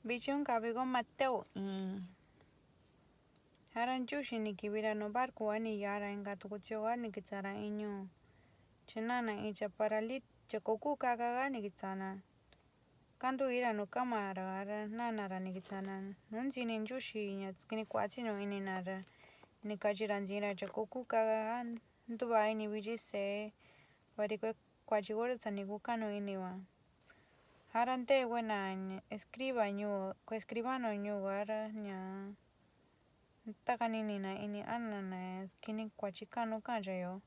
Bichun kabigo Mateo y haran chushi ni kibira no barco ani yara enga tukutioga ni kitara inyo chenana icha paralit chakoku kagaga ni kitana kandu ira no kamara ara nanara ni kitana nunzi ni chushi nya kini kwati no ini nara ni kajiranjira chakoku kagaga ntuba ini bijise barikwe kwachigore tani kukano iniwa harante buena escriba ñu escribano ñu ara nya takanini na ini anana kini kwachikano kanjayo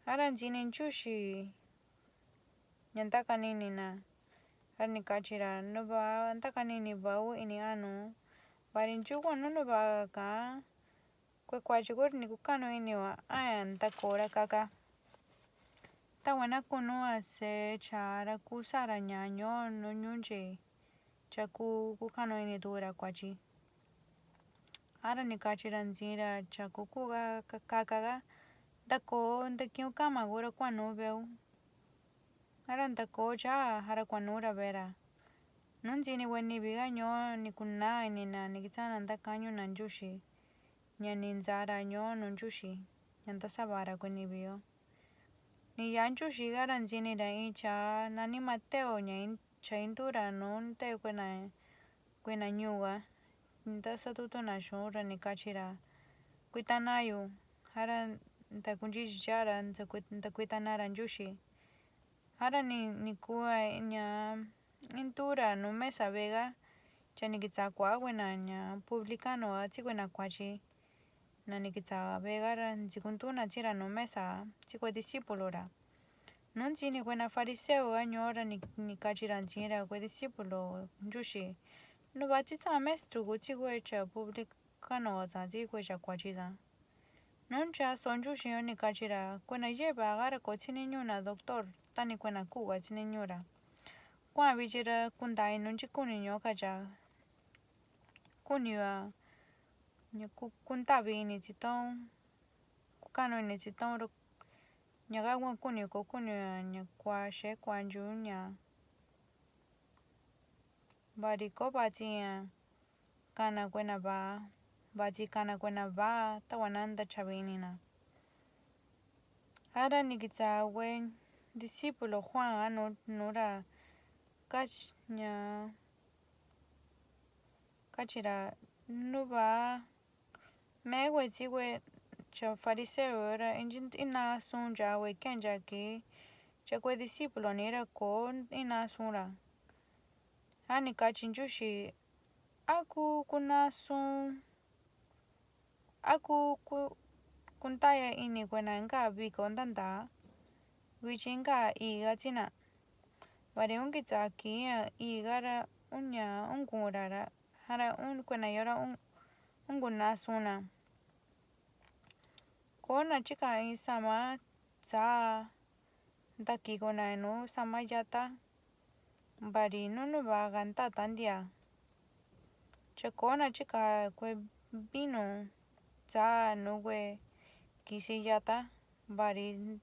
haran jinin chushi nyantakanini na harni kachira nuba takanini bau ini anu barin chuko nunu ba ka kwe kwachigore ni kukano iniwa ayan takora kaka tawana kunua se chara kusara ñaño no ñunche chaku kukano ini tura kwachi ara ni kachiranjira chakukuga kakaga dako ndakio kama gura kwanu veu ara ndako cha hara kwanura vera nunzi ni weni biga ño ni kuna ini na ni kitana ndakanyo na njushi ñani nzara ño no njushi ñanta sabara kweni bio ni ya njushi gara nzini da icha nani Mateo ña chaindura no nte kwena ñuga ntasa tuto na shura ni kachira kuitanayo hara ntakunji chara ntakuitanara njushi hara ni kua ña intura no mesa vega chani kitakua kuena ña publicano tikuena kwachi nani kita vegara nchikuntuna chira no mesa chikue discípulo ra nunchi ni kuena fariseo ga ñora ni kachira nchira kue discípulo njushi nuba tita maestro chikue cha publicano za chikue cha kwachi za nuncha son njushi ni kachira kuena lleva gara kochini ñuna doctor tani kuena kuga chini ñura kwa bichira kundai nunchi kuni ño kacha kuniwa ña kuntavi ini chiton kukano ini chiton ñaga kuni ko kuniwa ña kuaxe kuanchu ña vari ko vachiña kana kuena va'a vachi kana kuena va'a takuana ntachavi inina hara ni kitakue discípulo Juan nura ña kachira nuba megue chikue cha fariseo ra ina sun yawe kencha ki chakue discípulo nira ko ina sunra hani kachi njushi aku kunasun aku kuntaya ini kuena nka viko ntanta vichi nka iga china vari unkita kia igara unya unkura ra hara kuena yora unkunasuna kona chika in sama tsaa ntakikona nu sama yata vari nunu vaga ntata ntia chakona chika kue vino tsaa nukue kisi yata vari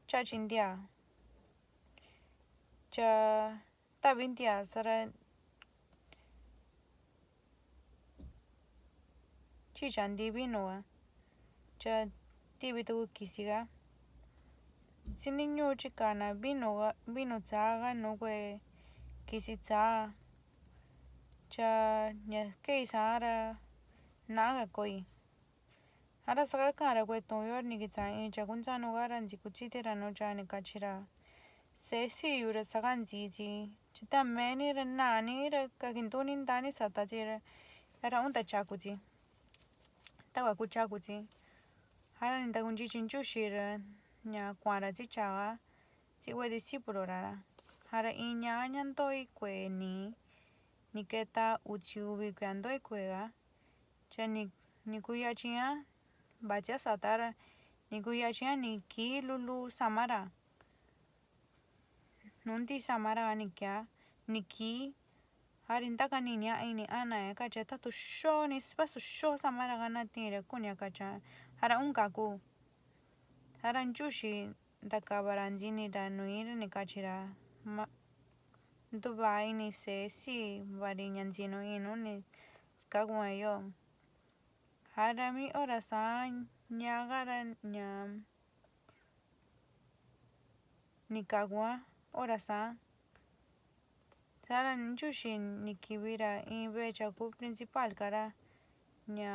chachi ntia cha tavi ntia sara chicha nti vinoa cha tivi tuku kisiga chiniñu chikana vino tsaa nukue kisi tsaa cha ña kei sa'ara naga koi hara saka ka'ara kuetuyo ni kita in chakunchanuga ra nchikuchitira nu cha ni kachira se'e siyu ra saka nchichi chita meeni ra naani ra kakintuni ntani sata chi ra unta chakuchi takua ku chakuchi hara ni ntakunchichi nchuxi ra ña kuara chichaga chikue discípulo ra hara in ña'a ña ntoi kue'e ni keta uchi uvi kuea ntoi kue'ega cha ni kuyachia vachia sata ra ni kuyachia ni kii lulu samara nu ntii samara ni kia ni kii hari ntakaninia ini ana kachia tatu xoo vasu xoo samara natiira kunia kacha hara unka ku hara nchuxi ntakavara nchinira nui ni kachira ntuva'a ini se'e sí vari ña ntinu in nu ni skaku'a yo'o. Jara mi hora sa'a ña'agara ña ni kaku'a hora sa'a. Sa'ra ntyuxi ni kivira in ve'e cha ku principal ka'ra ña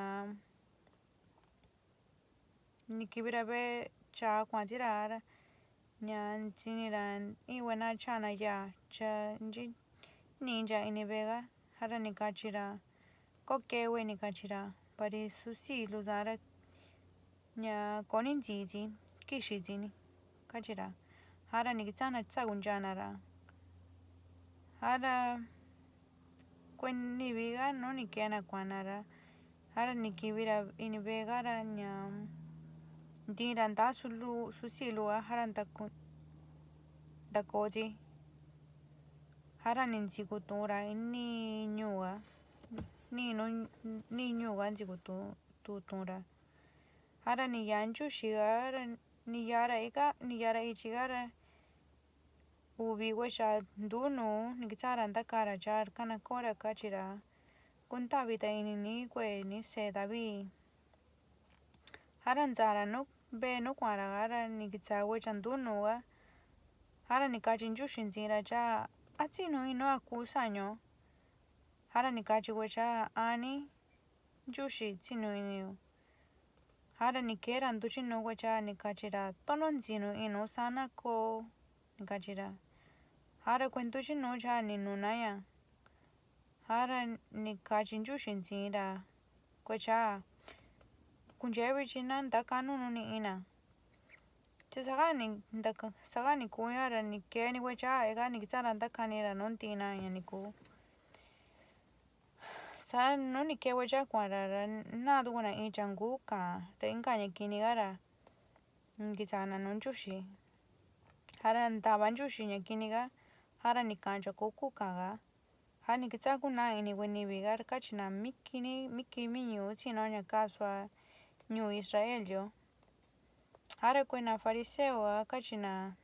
ni kivira ve'e cha kua'atira ña ntsinira in kuena cha'ana yaa cha nincha ini ve'ega hara ni kachira kokue ni kachira vari susilu sa'ra ña koni ntiitsi kixitsi kachira hara ni kitsa'ana sakunchana ra hara kueniviga nu ni keena kua'ana ra hara ni kivira ini ve'ega ra ña ntiira nta'a susiluga hara ntakotyi hara ni nsikutura nii ñu'uga nii ñu'uga nsikutura hara ni yaa ntyuxiga ra ni yaara ichiga ra uvi kue'e ntuu nu ni kitsara ntakara cha kana ko'ora kachira kuntavita inini kue'e ni see Davi hara nsara ve'e nu kua'ara ra ni kitsaa kue'e ntuu nuuga hara ni kachi ntyuxi ntsiira cha atsinu in nua kuu sa'añuo hara ni kachi kue'e ani ntyuxi tsinu inio hara ni keera ntutyi nu kue'e ni kachira to'o nu ntsinu in nu sa'a na koo ni kachira hara kue'e ntutyi nu cha ni nunaña hara ni kachi ntyuxi ntsiira kue'e kunchee vityi na ntaka nunu ni ina tyi saka ni kuña ra ni keeni kue'e ni kitsara ntakanira nu ntiina ña ni kuu sa'a nu ni kee kue'e kua'ara ra naa tukuna in tianku ka'an ra inka ña kiniga ra ni kitsana nu ntyuxi hara ntava ntyuxi ña kiniga hara ni ka'an cha kò'o ku ka'anga ja ni kitsaa kunaa ini kueniviga kachina mi kii mi ñu'u tsinuo ña kasua ñuu Israel yo hara kue'e fariseo kachina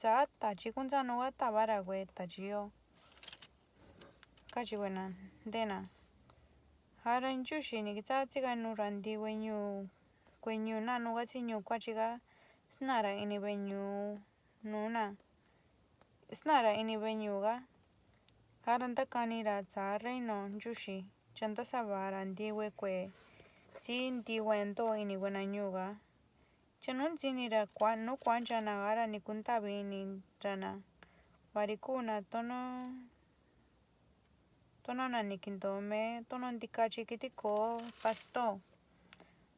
sa'a tatyi kuntsanuga tavara kue'e tatyi yo kachi kue'na nteena hara ntyuxi ni kitsaa tsikanura ntii kue'e ñuu nanuga tsi ñuu kuatyiga snara ini ve'e ñu'uga hara ntakanira saa reino ntyuxi cha ntasavara ntii kue'e tsi ntii kue'e ntoo ini kue'e na ñuuga tyi nu ntsinira nu kuantyana ra ni kuntavi inirana vari kuna to'o na ni kintoo mee to'o ntikatyi kiti kò'o pasto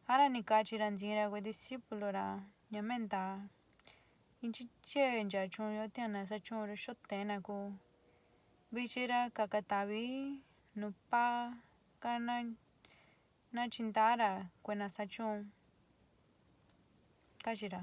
hara ni kachira ntsiira kue'e discipulo ra ña menta intyi tyeencha tyu'un yo tia'na satyuun xootena ku vityi ra kaka tavi nu paa ka na tyintara kue'e na satyuun kachira.